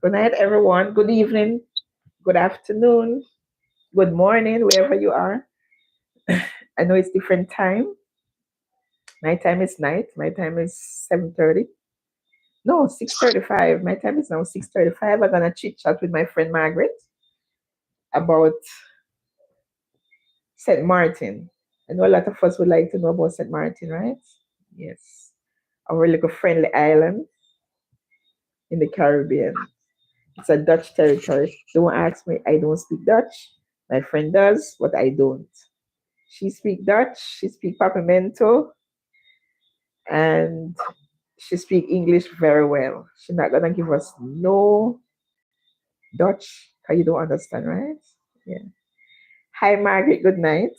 Good night, everyone. Good evening, good afternoon, good morning, wherever you are. I know it's different time. My time is night. My time is 7:30. No, 6:35. My time is now 6:35. I'm gonna chit chat with my friend Margaret about St. Martin. I know a lot of us would like to know about St. Martin, right? Yes. Our little friendly island in the Caribbean. It's a Dutch territory. Don't ask me. I don't speak Dutch. My friend does, but I don't. She speak Dutch. She speak Papamento, and she speak English very well. She's not gonna give us no Dutch because you don't understand, right? Yeah. Hi, Margaret. Good night.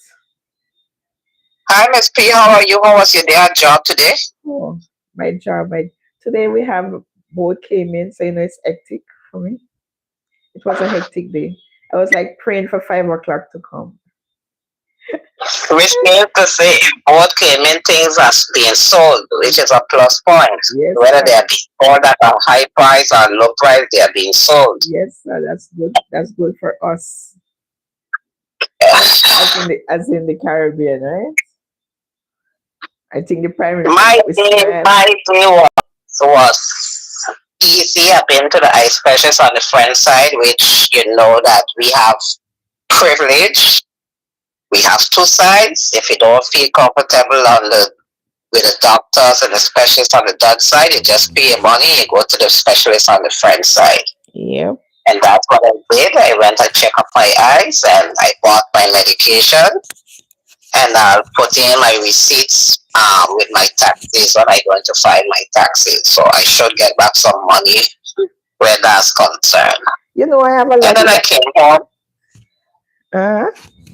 Hi, Miss P. How are you? How was your day at job today? Oh, my job. Today we have both came in, so you know it's hectic for me. It was a hectic day. I was like praying for 5 o'clock to come. Which means to say both claiming things are being sold, which is a plus point. Yes, Whether they sir. are being sold at a high price or low price, they are being sold. Yes, sir. That's good. That's good for us, as in the Caribbean, right? I think the Prime Minister My we day, smile. my day was easy. I've been to the ice specialist on the front side, which you know that we have privilege. We have two sides. If you don't feel comfortable on the with the doctors and the specialists on the Dutch side, you just pay your money, you go to the specialist on the French side. Yep. And that's what I did. I went and checked up my eyes and I bought my medication and I'll put in my receipts with my taxes when I go to file my taxes. So I should get back some money where that's concerned. You know, I have a And lot then of. I Uh,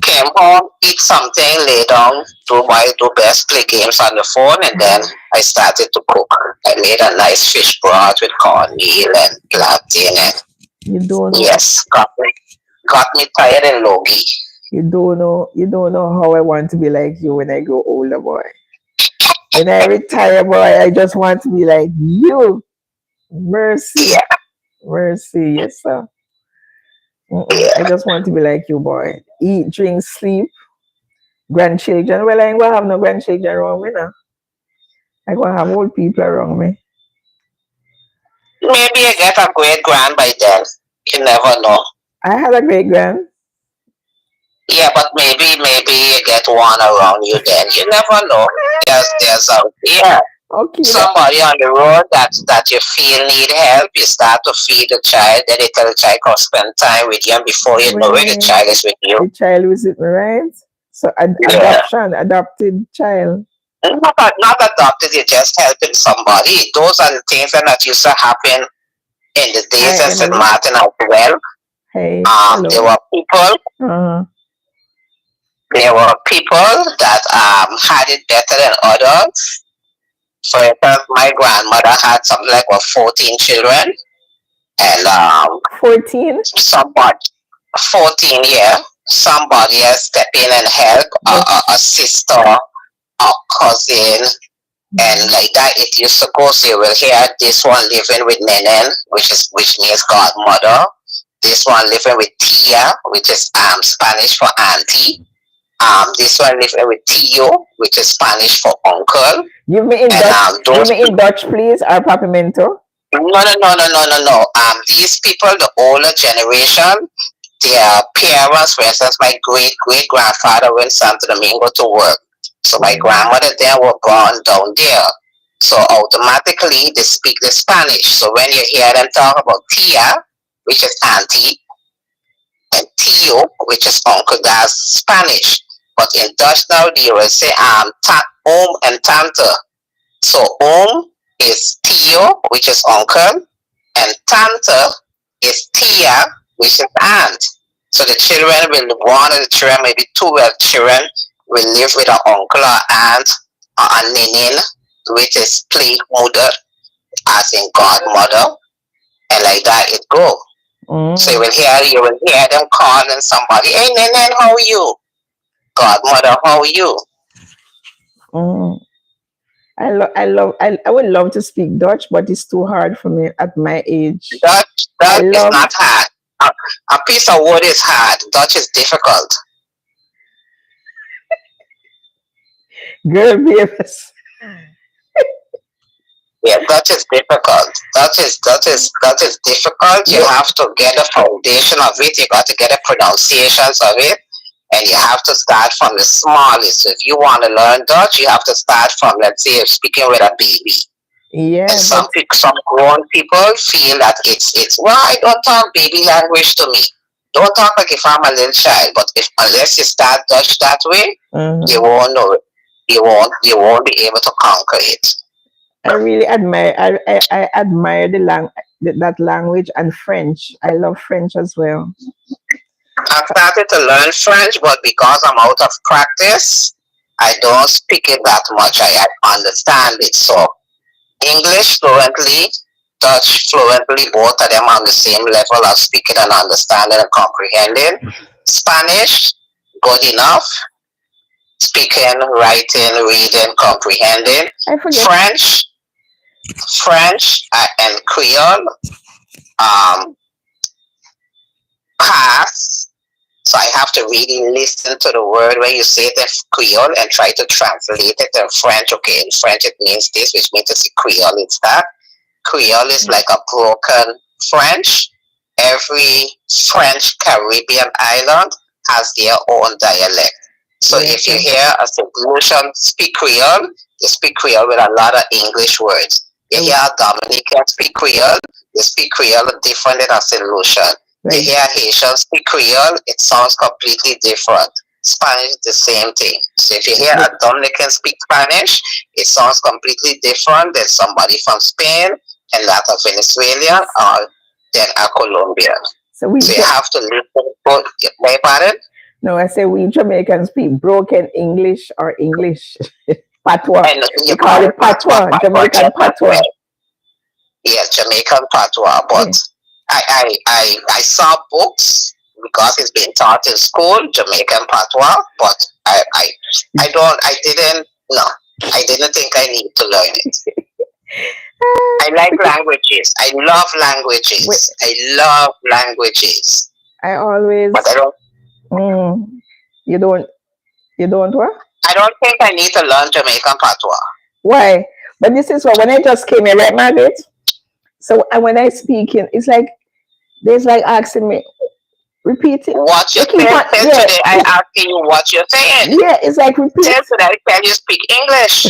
came home, eat something, lay down, do best, play games on the phone, and then I started to cook. I made a nice fish broth with cornmeal and plantain, and you don't know. yes, got me tired and logy. You don't know. You don't know how I want to be like you when I grow older, boy. When I retire, boy, I just want to be like you. Mercy, Yeah, mercy. Yes, sir. I yeah. just want to be like you, boy. Eat, drink, sleep. Grandchildren. Well, I ain't gonna have no grandchildren around me now. I gonna have old people around me. Maybe I get a great grand by then. You never know. I had a great grand. Yeah, but maybe you get one around you then. You never know. There's a yeah. Okay, that. Somebody on the road that you feel need help, you start to feed the child, then you tell the child come spend time with you, and before you know it, the Well, child is with you. the child visit me, right? So Yeah. adoption, adopted child. Not adopted, you're just helping somebody. Those are the things that used to happen in the days Hi, of St. Emily. Martin as well. Hey, There hello. were people Uh, that had it better than others. For instance, my grandmother had something like 14 children, and 14. somebody 14 year somebody else step in and help a Yes. sister, a cousin, and like that it used to go. So you will hear this one living with Nenen, which means godmother. This one living with Tia, which is Spanish for auntie. This one living with Tio, which is Spanish for uncle. Give me in And Dutch. Give those me in Dutch, please. Or Papimento. no. These people, the older generation, their parents, for instance, my great grandfather went Santo Domingo to work. So my grandmother then were born down there. So automatically they speak the Spanish. So when you hear them talk about tia, which is auntie, and tio, which is uncle, that's Spanish. But in Dutch now they will say and tante. So is tio, which is uncle, and tante is tia, which is aunt. So the children will, one of the children, maybe two children, will live with an uncle or aunt or a ninin, which is play mother, as in godmother, and like that it go. So Mm. you will hear them calling somebody, hey ninin, how are you? Godmother, how are you? Mm. I would love to speak Dutch, but it's too hard for me at my age. I Dutch is love not hard. A, a piece of wood is hard. Dutch is difficult. girl babies. Yeah, Dutch is difficult. Dutch is difficult. You Yeah. have to get the foundation of it. You got to get the pronunciations of it, and you have to start from the smallest. So if you want to learn Dutch, you have to start from, let's say, speaking with a baby. And Yeah, some but some grown people feel that it's well, I don't talk baby language to me. Don't talk like if I'm a little child. But if unless you start Dutch that way, you uh won't know it. You won't be able to conquer it. I really admire. I admire that language and French. I love French as well. I started to learn French, but because I'm out of practice, I don't speak it that much. I understand it. So English fluently, Dutch fluently, both of them on the same level of speaking and understanding and comprehending. Spanish, good enough. Speaking, writing, reading, comprehending. I forget. French, and Creole, um, pass. So I have to really listen to the word when you say it in Creole and try to translate it in French. Okay, in French it means this, which means it's Creole, it's that. Creole is like a broken French. Every French Caribbean island has their own dialect. So Yes, if you hear a Solution speak Creole, you speak Creole with a lot of English words. You hear a Dominican speak Creole, you speak Creole different than a Solution. You like hear Haitian speak Creole, it sounds completely different. Spanish is the same thing. So if you hear the, a Dominican speak Spanish, it sounds completely different than somebody from Spain and that a Venezuelan or than a Colombian. so we So you have to listen both. My pardon? no, I say we Jamaicans speak broken English or English patois. And We you call call it it patois, patois, patois Jamaican just as patois. well. Yes, Jamaican patois. Yeah. But I saw books because it's been taught in school, Jamaican patois, but no, I didn't think I need to learn it. I like Because languages. I love wait, languages. I love languages. I But always mm, you don't what? I don't think I need to learn Jamaican patois. Why? But this is what when I just came here, right, Margaret? So when I speak in, it's like there's like asking me, repeat it. What you They keep said, on, till yeah, today I asking you what you're saying. yeah. It's like repeat. Till today can you speak English?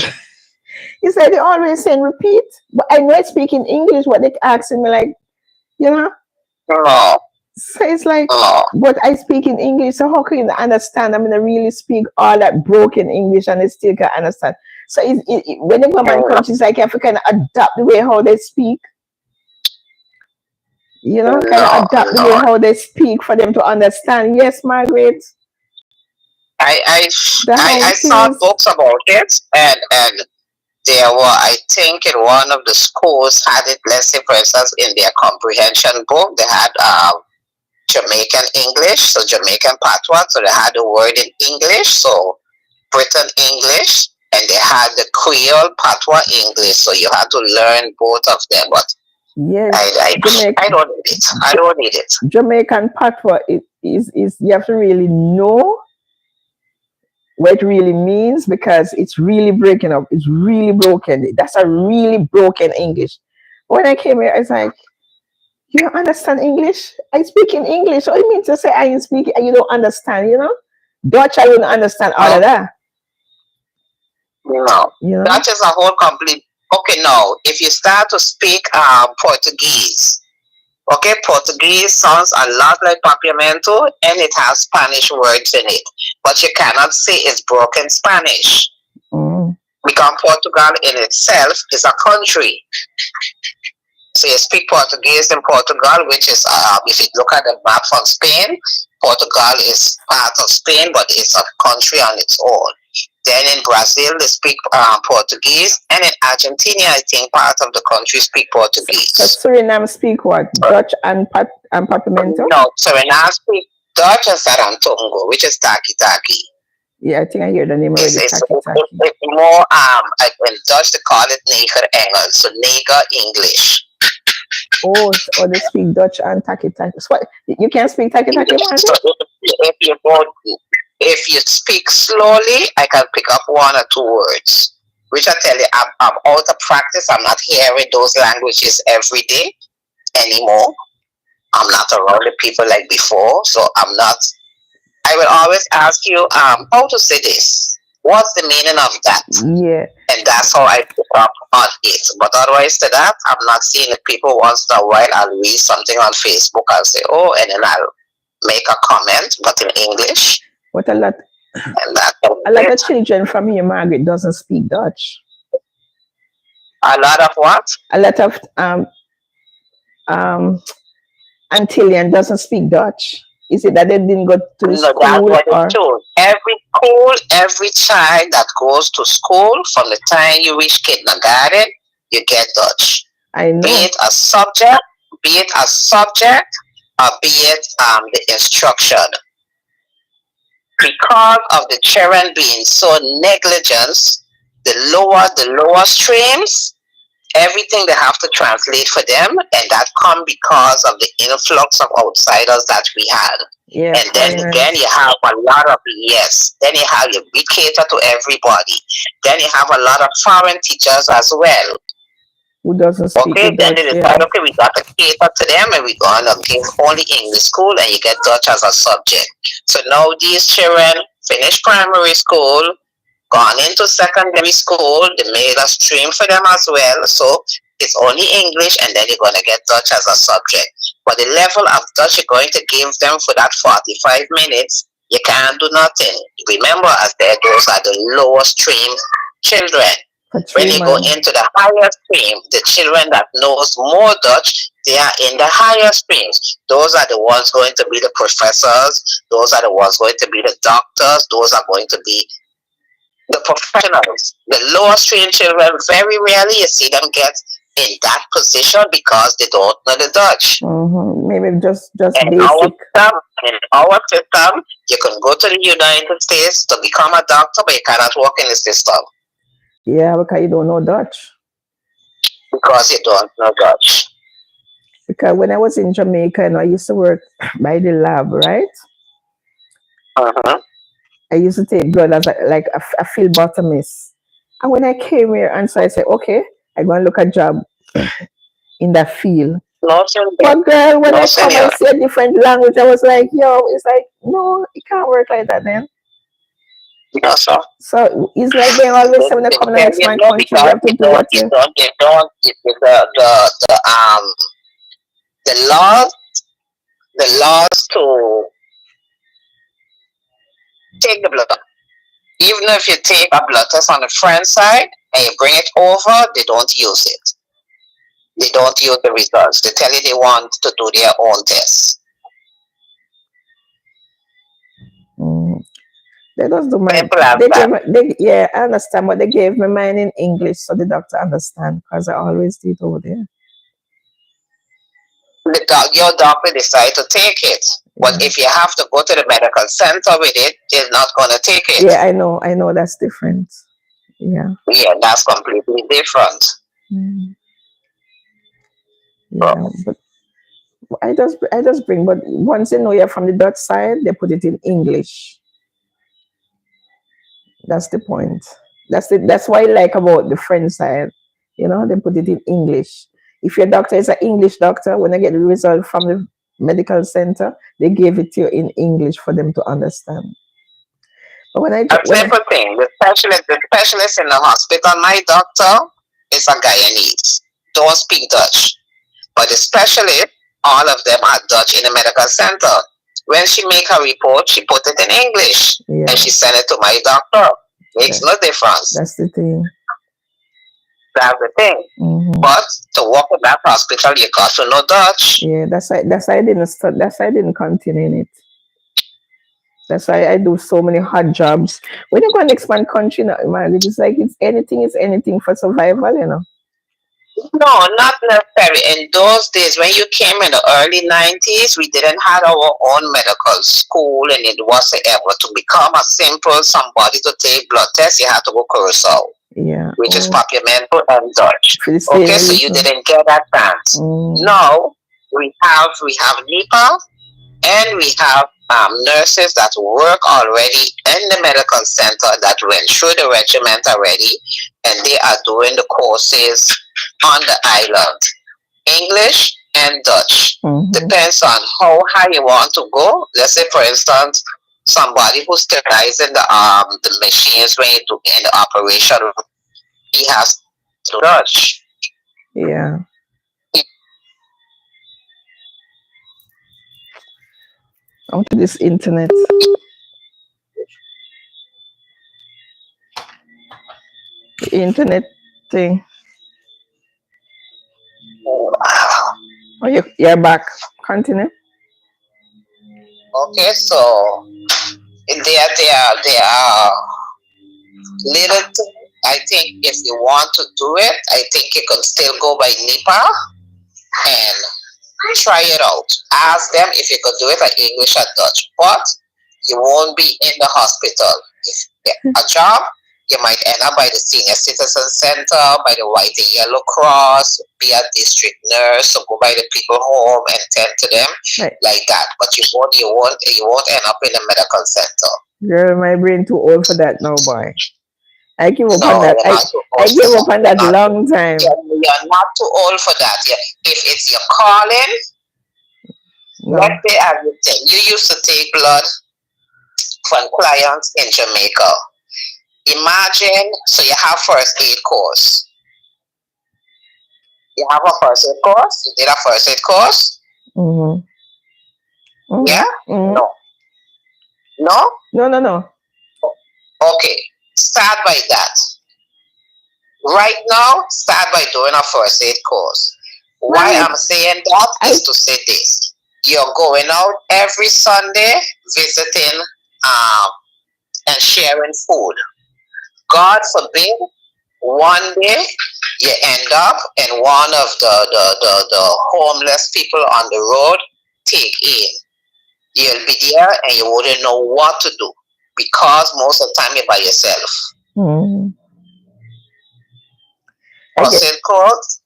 It's like they always saying repeat, but I know I speak in English. What they asking me, like, you know. No, So it's like, no. but I speak in English. So how can you understand? I'm gonna really speak all that broken English and they still can understand. So when they go to my country, it's like if you can adapt the way how they speak, kind of No, adapt the way no. how they speak for them to understand. Yes, Margaret, I I the I how it saw is. books about it, and there were, I think in one of the schools had it. Let's say for instance in their comprehension book they had Jamaican English, so Jamaican patois, so they had the word in English, so Britain English, and they had the Creole patois English, so you had to learn both of them. But I Yes, I, I don't need it. I don't need it. Jamaican patois is you have to really know what it really means because it's really breaking up. It's really broken. That's a really broken English. When I came here, I was like, you don't understand English? I speak in English. So it means to say I ain't speaking and you don't understand, Dutch, I wouldn't understand all of No, that, no. you know? That is a whole complete. Okay, no. If you start to speak Portuguese, okay, Portuguese sounds a lot like Papiamento and it has Spanish words in it. But you cannot say it's broken Spanish Mm. because Portugal in itself is a country. So you speak Portuguese in Portugal, which is, if you look at the map from Spain, Portugal is part of Spain, but it's a country on its own. Then in Brazil, they speak Portuguese, and in Argentina, I think part of the country speak So Portuguese. Suriname speak what? Dutch and Papimento? No, Suriname speak Dutch and Sarantongo, which is Taki Taki. Yeah, I think I hear the name already. Taki Taki. It's more in Dutch they call it Neger Engels, so Neger English. Oh, oh, they speak Dutch and Taki Taki. So what, you can't speak Taki Taki, Martin? So if you speak slowly, I can pick up one or two words. Which I tell you, I'm out of practice. I'm not hearing those languages every day anymore. I'm not around the people like before, so I'm not. I will always ask you, how to say this? What's the meaning of that? Yeah. And that's how I pick up on it. But otherwise to that, I'm not seeing the people once in a while. I'll read something on Facebook. I'll say, oh, and then I'll make a comment, but in English. What a lot. And that's A lot of children from here, Margaret, doesn't speak Dutch. a lot of what? A lot of um Antillean doesn't speak Dutch. Is it that they didn't go to the No, school that's what or? it's true. Every school, every child that goes to school, from the time you reach kindergarten, you get Dutch. I know. Be it a subject, or be it the instruction. Because of the children being so negligent, the lower streams, everything they have to translate for them, and that come because of the influx of outsiders that we had. Yeah, And then you have a lot of then you have your big cater to everybody. Then you have a lot of foreign teachers as well. Who doesn't speak Okay, the then Dutch? they Yeah. decide, okay, we got to cater to them and we're going to give only English school and you get Dutch as a subject. So now these children finish primary school, gone into secondary school, they made a stream for them as well. So it's only English and then you're going to get Dutch as a subject. But the level of Dutch you're going to give them for that 45 minutes, you can't do nothing. Remember, as there, those are the lower stream children. When you go into the higher stream, the children that knows more Dutch, they are in the higher streams. Those are the ones going to be the professors. Those are the ones going to be the doctors. Those are going to be the professionals. The lower stream children, very rarely you see them get in that position because they don't know the Dutch. Mm-hmm. Maybe just in basic. In our system, you can go to the United States to become a doctor, but you cannot work in the system. Yeah, because you don't know Dutch. Because you don't know Dutch. Because when I was in Jamaica, and I used to work by the lab, right? Uh-huh. I used to take blood as a phlebotomist. And when I came here, and so I said, okay, I'm going to look a job in that field. No, but girl, when no, I come and see a different language, I was like, yo, it's like, no, it can't work like that then. No, sir. So it's like they always say when they come to the next man country, you have to do what you the laws to take the blood. Even if you take a blood test on the front side and you bring it over, they don't use it. They don't use the results. They tell you they want to do their own tests. They just do mine. Yeah, I understand, but they gave me mine in English so the doctor understand because I always do it over there. Your doctor decide to take it. Yeah. But if you have to go to the medical center with it, he's not going to take it. Yeah, I know that's different. Yeah. Yeah, that's completely different. Yeah, but I just bring, but once you know you're from the Dutch side, they put it in English. That's the point. That's what I like about the French side. You know, they put it in English. If your doctor is an English doctor, when they get the result from the medical center, they give it to you in English for them to understand. But when thing, the specialist in the hospital, my doctor is a Guyanese. Don't speak Dutch. But the specialist, all of them are Dutch in the medical center. When she make her report, she put it in English. Yeah. And she send it to my doctor. Makes no difference. That's the thing. That's the thing. Mm-hmm. But to work in that hospital, you got to know Dutch. Yeah, that's why I didn't start. That's why I didn't continue in it. That's why I do so many hard jobs. When you go and expand country, man, it's like it's anything for survival, you know. No, not necessarily. In those days, when you came in the early 90s, we didn't have our own medical school, and it wasn't able to become a simple somebody to take blood tests. You had to go Curacao, Yeah. which is Oh, Papiamento and Dutch. for the same Okay, so you reason. didn't get that chance. Now we have NEPA, and we have nurses that work already in the medical center that went through the regiment already, and they are doing the courses on the island, English and Dutch. Depends on how high you want to go. Let's say, for instance, somebody who's sterilizing the machines when you do in the operation, he has to Dutch. Yeah. Onto this internet. The internet thing. Oh, you're back. Continue. Okay, so there are little things. I think if you want to do it, I think you can still go by NEPA and try it out. Ask them if you could do it in English or Dutch, but you won't be in the hospital. If you get a job, you might end up by the Senior Citizen Center, by the White and Yellow Cross, be a district nurse, or go by the people home and tend to them Right. like that. But you won't end up in the medical center. Girl, my brain too old for that now, boy. I give up on No, that. you're not too I old for gave up that. on that long time. You're not too old for that. Yeah. If it's your calling, No. let's say as you say, you used to take blood from clients in Jamaica. Imagine, so you have first aid course. You have a first aid course? You did a first aid course? Yeah? No. No? No. Okay. Start by that. Right now, start by doing a first aid course. Why Right. I'm saying that is to say this. You're going out every Sunday visiting um, and sharing food. God forbid, one day you end up and one of the homeless people on the road take in. You'll be there and you wouldn't know what to do because most of the time you're by yourself. First aid course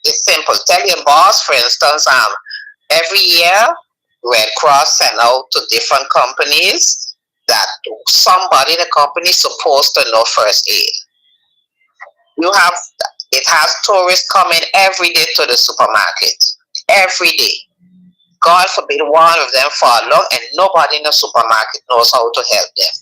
is simple. Tell your boss, for instance, every year Red Cross send out to different companies that somebody in the company is supposed to know first aid. You have it has tourists coming every day to the supermarket. Every day. God forbid one of them fall along and nobody in the supermarket knows how to help them.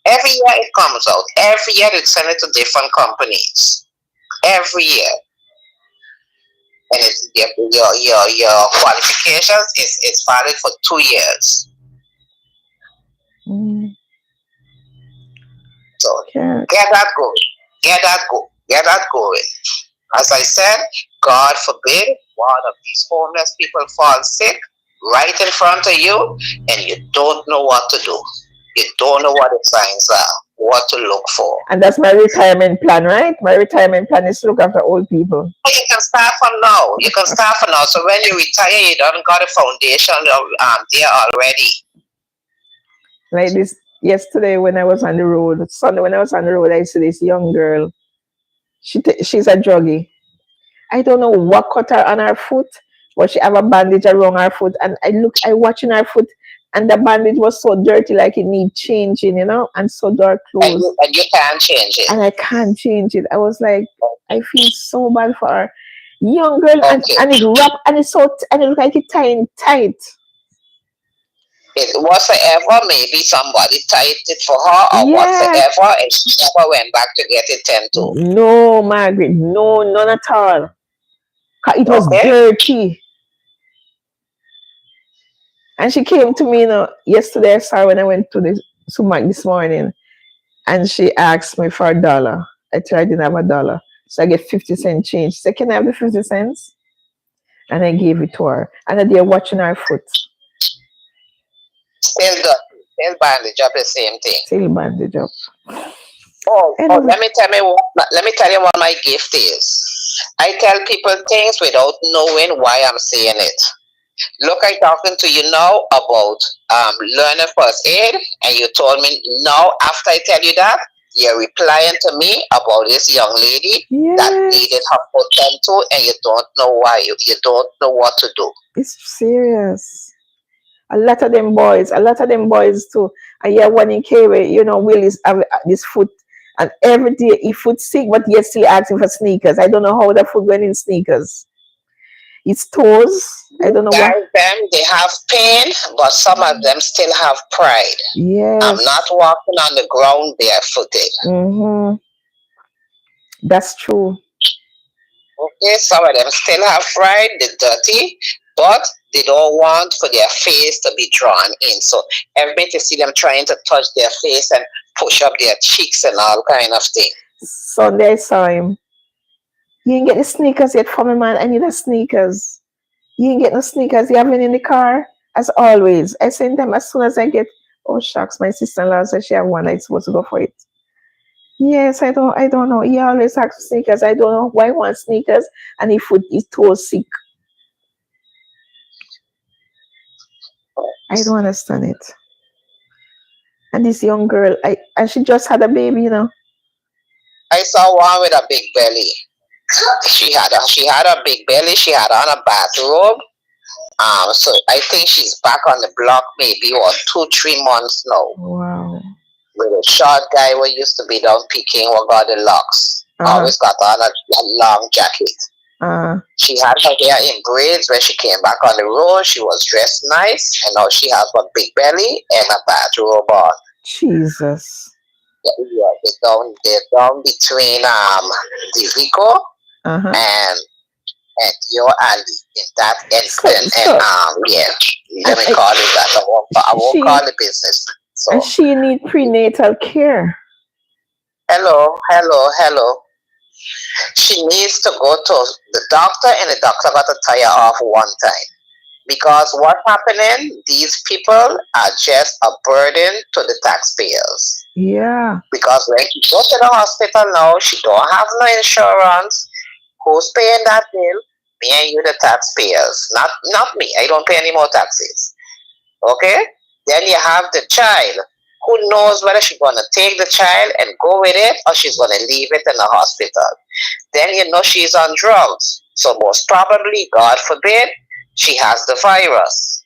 Every year it comes out. Every year they send it to different companies. Every year. And it's your qualifications is valid for 2 years. So get that going. As I said, God forbid one of these homeless people falls sick right in front of you and you don't know what to do. You don't know what the signs are, what to look for. And that's my retirement plan, right? My retirement plan is to look after old people. You can start from now. So when you retire, you don't got a foundation there already. Like this yesterday when I was on the road, Sunday when I was on the road, I see this young girl. She's a druggie. I don't know what cut her on her foot, but she have a bandage around her foot. And I watching her foot, and the bandage was so dirty, like it need changing, and so dark clothes. And you can't change it. And I can't change it. I was like, I feel so bad for her. Young girl, and it's wrapped, and it's so, and it look like it's tying tight. Whatsoever, maybe somebody tied it for her or whatsoever, and she never went back to get it tended to. No, Margaret, no, none at all. It was dirty. And she came to me, yesterday I saw her when I went to the supermarket this morning, and she asked me for $1. I told her I didn't have $1. So I get 50 cent change. She said, can I have the 50 cents? And I gave it to her. And they're watching her foot. Still bandage up the same thing. Still bandage up. Anyway. Let me tell you what my gift is. I tell people things without knowing why I'm saying it. Look, I talking to you now about learning first aid, and you told me now after I tell you that, you're replying to me about this young lady that needed Yes. her foot turned to, and you don't know why. You don't know what to do. It's serious. A lot of them boys too. And yeah, one in K-way, Will is have this foot, and every day he foot sick, but yet still asking for sneakers. I don't know how the foot went in sneakers. It's toes. I don't know Some what. of them they have pain, but some of them still have pride. I'm Yes. not walking on the ground barefooted. Mm-hmm. That's true. Okay, some of them still have pride, they're dirty, but they don't want for their face to be drawn in. So every minute you see them trying to touch their face and push up their cheeks and all kind of thing. Sunday I saw him. You ain't get the sneakers yet for me, man. I need the sneakers. You ain't get no sneakers. You have it in the car, as always. I send them as soon as I get. Oh shucks, my sister-in-law said she have one. I'm supposed to go for it. Yes, I don't know. He always asks for sneakers. I don't know why he wants sneakers, and he foot is too sick. I don't understand it. And this young girl, and she just had a baby, I saw one with a big belly. She had a big belly. She had on a bathrobe. So I think she's back on the block maybe or 2 3 months now. Wow. With a short guy who used to be down picking what got the locks. Uh-huh. Always got on a long jacket. Uh, She had her hair in braids when she came back on the road. She was dressed nice, and now she has a big belly and a bathrobe on. Jesus. Yeah, they're down between the Vico Uh-huh. and your alley in that So, instant. And so yeah, let and, me call it that. I won't she call it business. and So she need prenatal care. hello. She needs to go to the doctor, and the doctor got to tie her off one time. Because what's happening, these people are just a burden to the taxpayers. Yeah. Because when she go to the hospital now, she don't have no insurance. Who's paying that bill? Me and you, the taxpayers. Not me. I don't pay any more taxes. Okay? Then you have the child. Who knows whether she's gonna take the child and go with it or she's gonna leave it in the hospital. Then you know she's on drugs. So most probably, God forbid, she has the virus.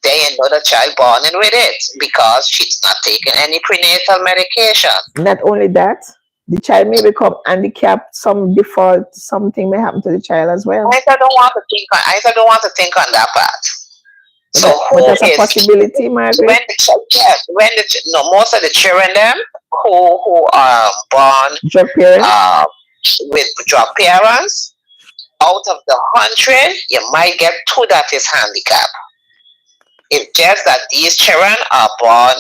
Then you know the child born in with it because she's not taking any prenatal medication. Not only that, the child may become handicapped, some default, something may happen to the child as well. I don't want to think on that part. So But who that's a is possibility, Margaret. when the yes, when the no most of the children them who are born Drug parents. with drug parents, out of the 100, you might get two that is handicapped. It's just that these children are born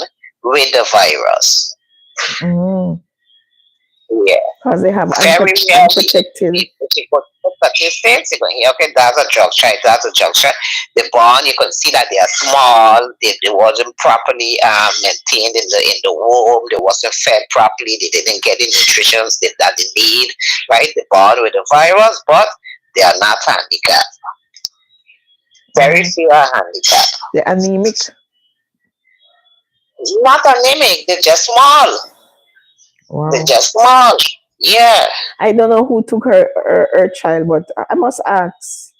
with the virus. Mm. Yeah. Because they have Very rarely. unprotected. If you go to statistics, you can hear, okay, that's a drug child, that's a drug child. The born, you can see that they are small, they wasn't properly maintained in the womb, they wasn't fed properly, they didn't get the nutrition that they need, right? They're born with the virus, but they are not handicapped. Very few are handicapped. They're anemic. Not anemic, they're just small. Wow. They're just small. Yeah. I don't know who took her child, but I must ask.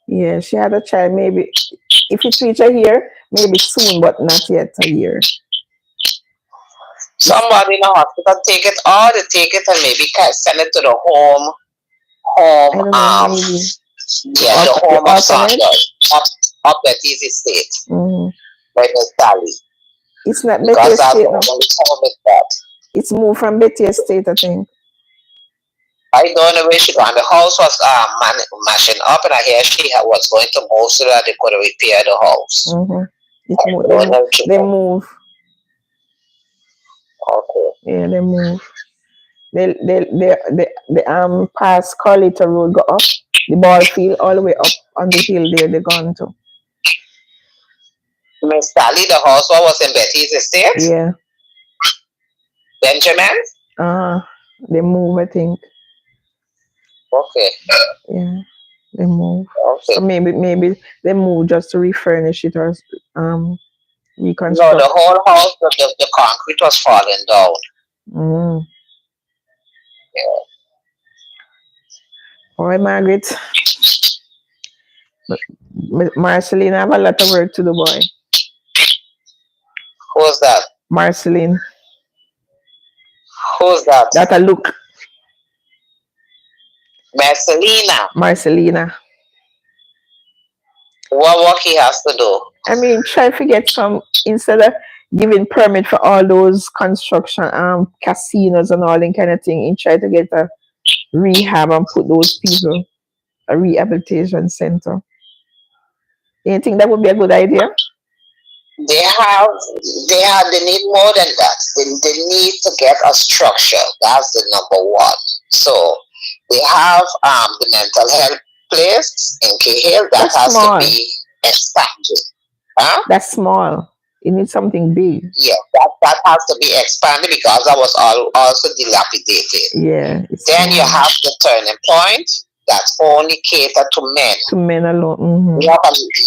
Yeah, she had a child. Maybe if it reach a year, maybe soon, but not yet a year. Somebody in the hospital take it, or they take it and maybe send it to the I don't know, maybe the home of orphanage. up that easy state. Mm-hmm. By Miss Sally. It's not Betty Because that's Estate, the no. only home is that. It's moved from Betty Estate, I think. I don't know where she gone. The house was mashing up, and I hear she was going to move so that they could repair the house. Mm-hmm. They move. Okay. Yeah, they move. The past Carlita Road go up, the ball field all the way up on the hill there they're gone to. Miss Sally, the house was in Betty's estate? Yeah. Benjamin? Uh, they move, I think. Okay, Yeah, they move. okay. So maybe they move just to refurnish it or No, reconstruct. the whole house, the concrete was falling down. Mm. Yeah. All right, Margaret. Marceline, I have a lot of work to do, boy. Who's that? Marceline, Who's that? that I look. Marcelina. Marcelina. What he has to do? I mean, try to get some instead of giving permit for all those construction casinos and all that kind of thing, and try to get a rehab and put those people a rehabilitation center. Do you think that would be a good idea? They have, they need more than that. They need to get a structure. That's the number one. So they have the mental health place in Cahill that That's has to small. be expanded. Huh? That's small. You need something big. Yeah, that has to be expanded because that was also dilapidated. Yeah. Then you have the turning point that's only catered to men. To men alone. Mm-hmm.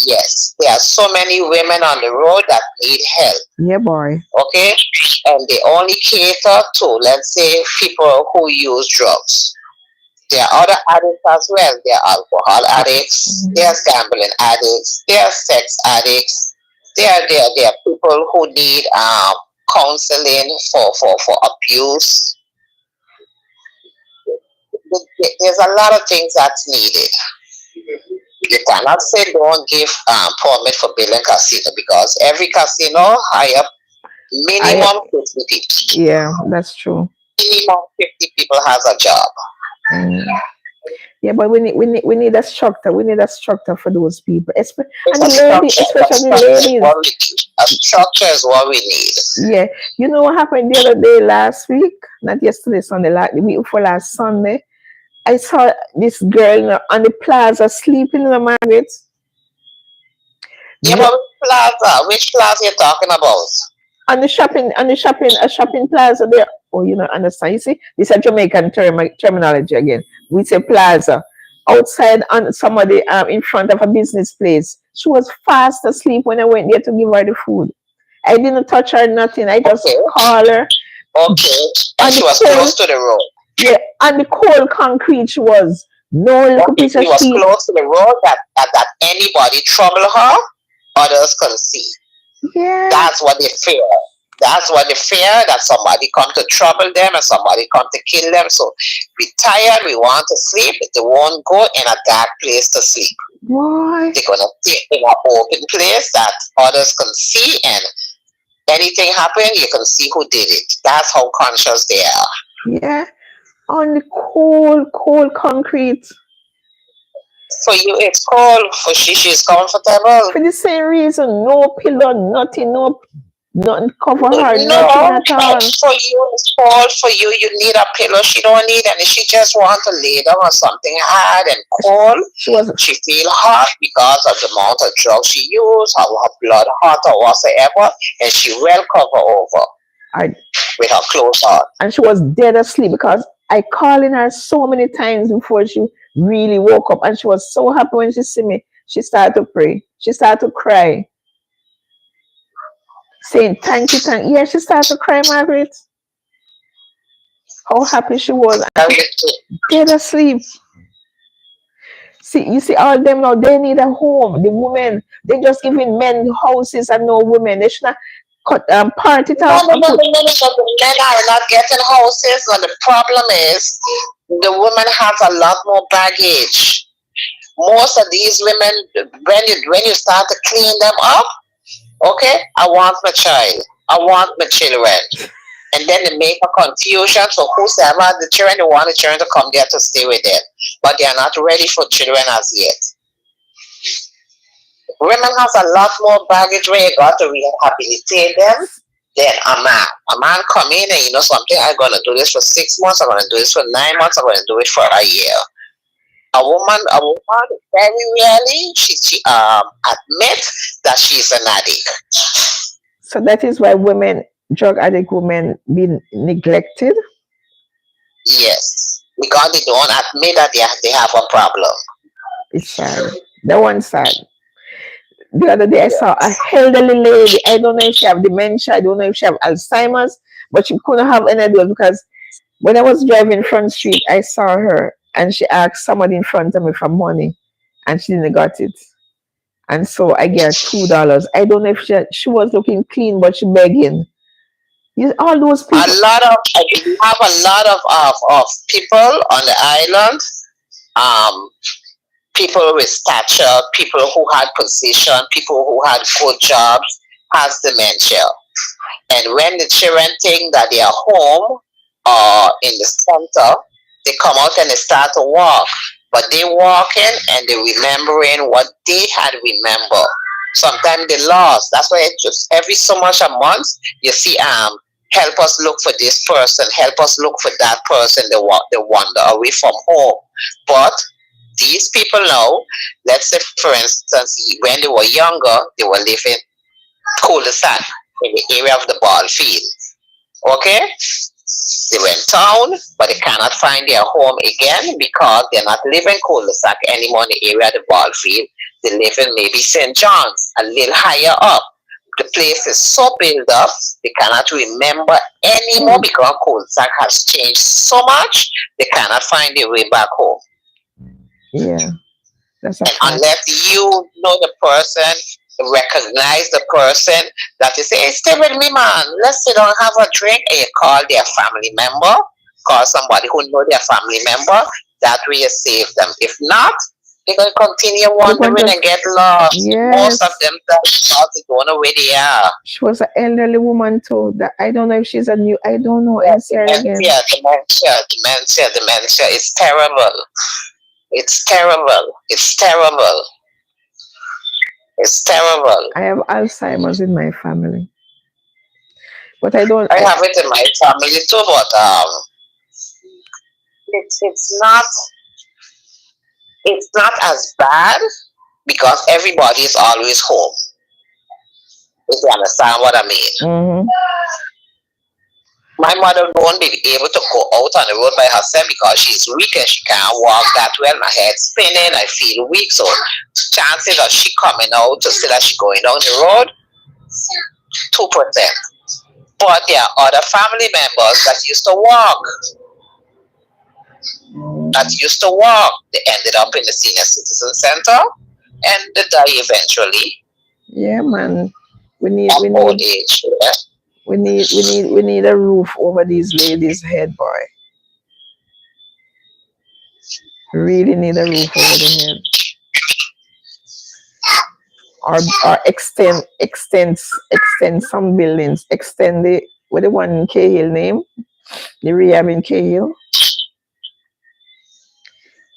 Yes, there are so many women on the road that need help. Yeah, boy. Okay, and they only cater to, let's say, people who use drugs. There are other addicts as well. There are alcohol addicts. There's gambling addicts. There are sex addicts. There are people who need counseling for abuse. There's a lot of things that's needed. You cannot say don't give permit for building casino because every casino hire minimum 50 people. Yeah, that's true. Minimum 50 people has a job. Yeah, but we need a structure. We need a structure for those people, especially ladies. ladies. A structure is what we need. Yeah, you know what happened the other day, last week, not yesterday, Sunday, like the week before last Sunday. I saw this girl on the plaza sleeping in the Margaret. Yeah, but which plaza you talking about? On the shopping plaza there. Oh, you don't understand. You see, this is a Jamaican terminology again. We say plaza. Outside on somebody in front of a business place. She was fast asleep when I went there to give her the food. I didn't touch her, nothing. I just called her. Okay. And she was close to the road. Yeah, and the cold concrete she was. No little piece of sheet. She was close to the road that anybody trouble her, others can see. Yeah. That's what they fear. That's what they fear, that somebody come to trouble them and somebody come to kill them. So we tired, we want to sleep, they won't go in a dark place to sleep. Why? They're gonna stay in an open place that others can see, and anything happen, you can see who did it. That's how conscious they are. Yeah. On the cold concrete. For you, it's cold. For she's comfortable. For the same reason, no pillow, nothing cover her, nothing at all. For you, it's cold. For you, you need a pillow. She don't need any. She just want to lay down on something hard and cold. She feel hot because of the amount of drugs she used, her blood hot or whatsoever, and she well cover over with her clothes on. And she was dead asleep because I calling her so many times before she really woke up, and she was so happy when she see me. She started to pray. She started to cry, saying thank you. Yeah, she started to cry, Margaret. How happy she was. Dead asleep. See, you see, all them now, they need a home. The women, they just giving men houses and no women. They should not part it out. No, the men are not getting houses, and the problem is the woman has a lot more baggage. Most of these women, when you start to clean them up, okay, I want my child, I want my children, and then they make a confusion. So whosoever the children, they want the children to come there to stay with them, but they are not ready for children as yet. Women has a lot more baggage where you got to rehabilitate them than a man. A man come in and you know something, I'm gonna do this for 6 months, I'm gonna do this for 9 months, I'm gonna do it for a year. A woman very rarely she admits that she's an addict. So that is why drug addict women, being neglected. Yes, because they don't admit that they have a problem. It's sad. That one sad. The other day I saw a Yes. elderly lady. I don't know if she have dementia. I don't know if she have Alzheimer's, but she couldn't have any idea because when I was driving Front Street, I saw her and she asked somebody in front of me for money, and she didn't got it. And so I gave her $2. I don't know if she was looking clean, but she begging. All those A people. lot of we have a lot of people on the island. Um, People with stature, people who had position, people who had good jobs, has dementia. And when the children think that they are home or in the center, they come out and they start to walk. But they walking and they remembering what they had remember. Sometimes they lost. That's why it just every so much a month you see help us look for this person, help us look for that person. They wander away from home. But these people now, let's say for instance, when they were younger, they were living cul-de-sac in the area of the ball field. Okay? They were in town, but they cannot find their home again because they're not living cul-de-sac anymore in the area of the ball field. They live in maybe St. John's, a little higher up. The place is so built up, they cannot remember anymore Mm, because cul-de-sac has changed so much, they cannot find their way back home. yeah, that's a And fact. unless you know the person, recognize the person, that you say, hey, stay with me, man. Let's sit down and have a drink. And you call their family member, call somebody who know their family member. That way you save them. If not, they're going to continue They're going wandering to, and get lost. Most of yes. them because they don't know where they are. She was an elderly woman too. That I don't know if she's a new. I don't know. Yeah, NCR again. dementia. It's terrible. It's terrible. It's terrible. It's terrible. I have Alzheimer's in my family, but I don't. I have it in my family too, but it's not as bad because everybody is always home. If you understand what I mean. Mm-hmm. My mother won't be able to go out on the road by herself because she's weak and she can't walk that well. My head's spinning. I feel weak, so chances of she coming out to see that she going down the road, 2%. But there are other family members that used to walk. They ended up in the senior citizen center and they die eventually Yeah, man. We need. of We old need. age. Yeah. We need. We need. We need a roof over these ladies' head, boy. Really need a roof over the head, or extend some buildings. Extend the what the one in Cahill name, the rehab in Cahill.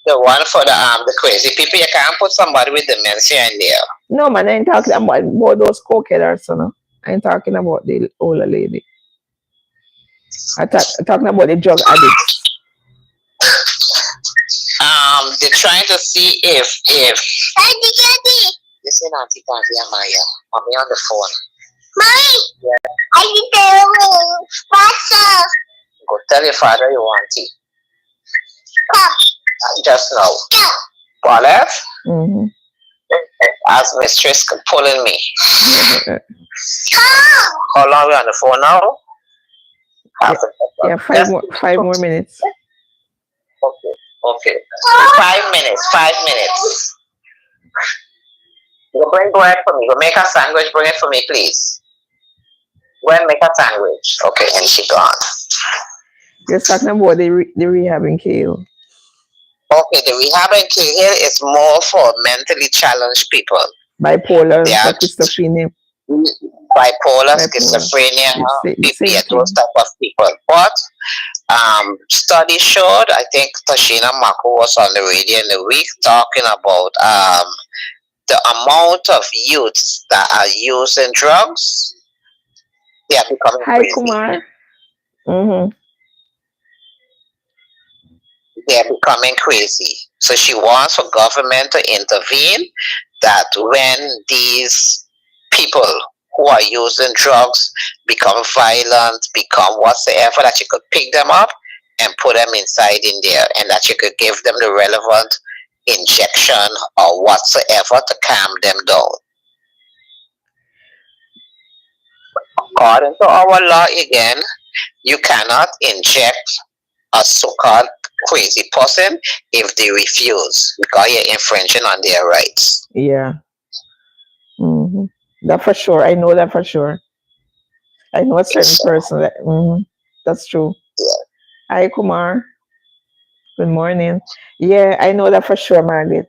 The one for the crazy people, you can't put somebody with dementia in there. No, man, I ain't talking about those cokeheads, you know. I ain't talking about the older lady. I'm talking about the drug addicts. They're trying to see if listen, Auntie Candy and Maya. Mommy on the phone. Mommy, yeah. Are you doing faster? Go tell your father you want tea. Come. Just now. Paulette, Mm-hmm. as mistress pulling me. Yeah, How long are we on the phone now? yeah, Half an hour. yeah, five more minutes. Okay. Okay. 5 minutes. 5 minutes. You bring bread for me. Go make a sandwich. Bring it for me, please. Go and make a sandwich. Okay, and she gone. You're talking about the rehab in KO. Okay, the rehab in Cahill is more for mentally challenged people. They Bipolar, are schizophrenia, bipolar, bipolar. schizophrenia, The yeah, same those thing. type of people. But studies showed, I think Tashina Mako was on the radio in the week talking about the amount of youths that are using drugs, they are becoming Hi, crazy. Kumar. Mm-hmm. They are becoming crazy. So she wants for government to intervene that when these people who are using drugs become violent, become whatsoever, that you could pick them up and put them inside in there, and that you could give them the relevant injection or whatsoever to calm them down. According to our law again, you cannot inject a so-called crazy person if they refuse, because you're infringing on their rights. Yeah. Hmm. That for sure. I know that for sure. I know a certain So, person that. That's true. yeah. Hi, Kumar. Good morning. Yeah, I know that for sure, Margaret.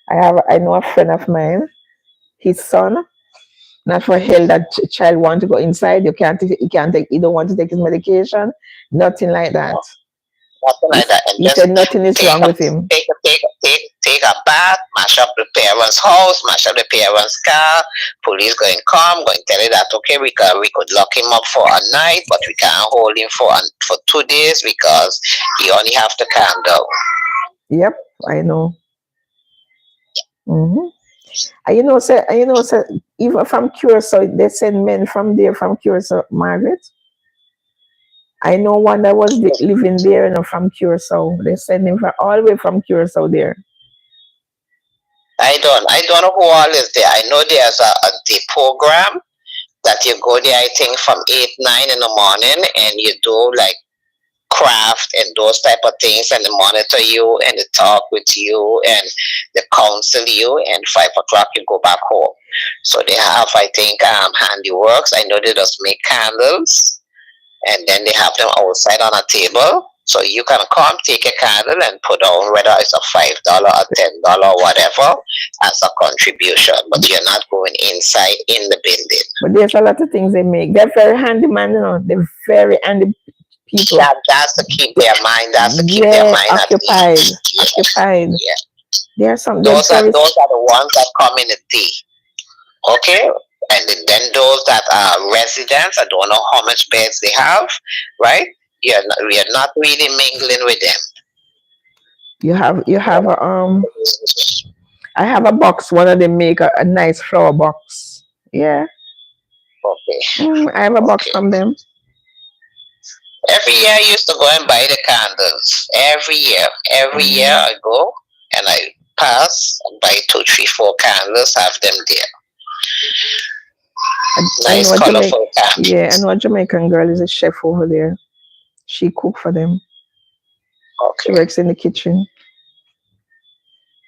I know a friend of mine. His son, not for hell that child want to go inside. You can't. He can't take. He don't want to take his medication. Nothing like that. Nothing like that, and He just said nothing is take wrong a with him. take a bath, mash up the parents' house, mash up the parents' car. Police going going tell you that okay, we could lock him up for a night, but we can't hold him for 2 days because he only have to calm down. Yep, I know. Hmm. And even from Curacao, they send men from there from Curacao, Margaret. I know one that was living there, from Curacao. They send him from all the way from Curacao there. I don't know who all is there. I know there's a day program that you go there. I think from 8 9 in the morning, and you do like craft and those type of things, and they monitor you and they talk with you and they counsel you, and 5 o'clock you go back home. So they have, I think, handiworks. I know they just make candles, and then they have them outside on a table, so you can come take a candle and put on whether it's a $5 or $10 or whatever as a contribution, but you're not going inside in the building. But there's a lot of things they make. They're very handy, man. They're very handy people. That's to keep their mind. That's to keep their Yeah, mind at occupied, ease. Yeah. occupied. Yeah. There are some. They're Those are very. the ones that come in the day. Okay, and then those that are residents, I don't know how much beds they have, right? You're not really mingling with them. You have a. I have a box. One of them make a nice flower box. Yeah. Okay, I have a box okay. from them. Every year I used to go and buy the candles. Every year I go and I pass and buy 2 3 4 candles, have them there. I know Nice a Jamaican. colorful candles. Yeah, I know a Jamaican girl is a chef over there. She cook for them. She Okay. works in the kitchen.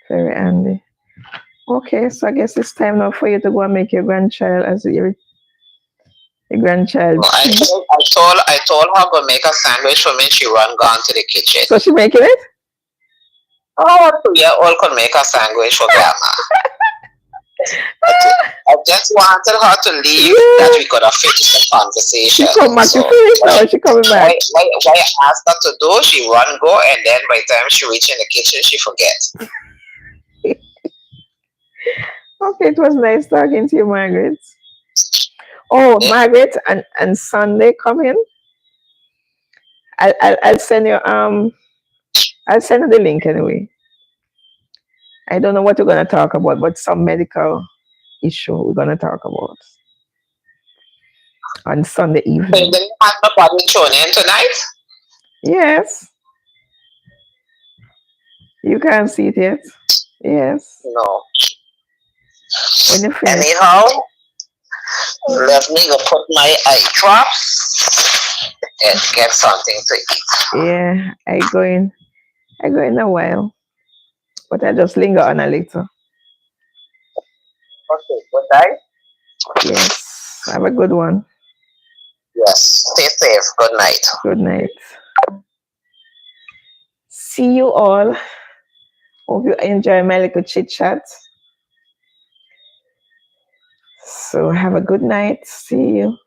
Very handy. Okay, so I guess it's time now for you to go and make your grandchild as your grandchild No, tea. I told her go make a sandwich for me. She run gone to the kitchen. So she making it? Oh, 2 year old could make a sandwich for grandma. I just wanted her to leave that we could have finished the conversation. She come back So to finish now. She coming back. why I asked her to do, she run go, and then by the time she reach in the kitchen, she forgets. Okay, it was nice talking to you, Margaret. Oh, Yeah. Margaret, and Sunday coming. I'll send you I'll send you the link anyway. I don't know what we're gonna talk about, but some medical issue we're gonna talk about on Sunday So evening. then you have nobody tune in tonight? Yes, you can't see it yet. Yes, No. when you finish. Anyhow, let me go put my eye drops and get something to eat. Yeah, I go in a while, but I just linger on a little. Okay, good night. Yes, have a good one. Yes, stay safe. Good night. Good night. See you all. Hope you enjoy my little chit chat. So have a good night. See you.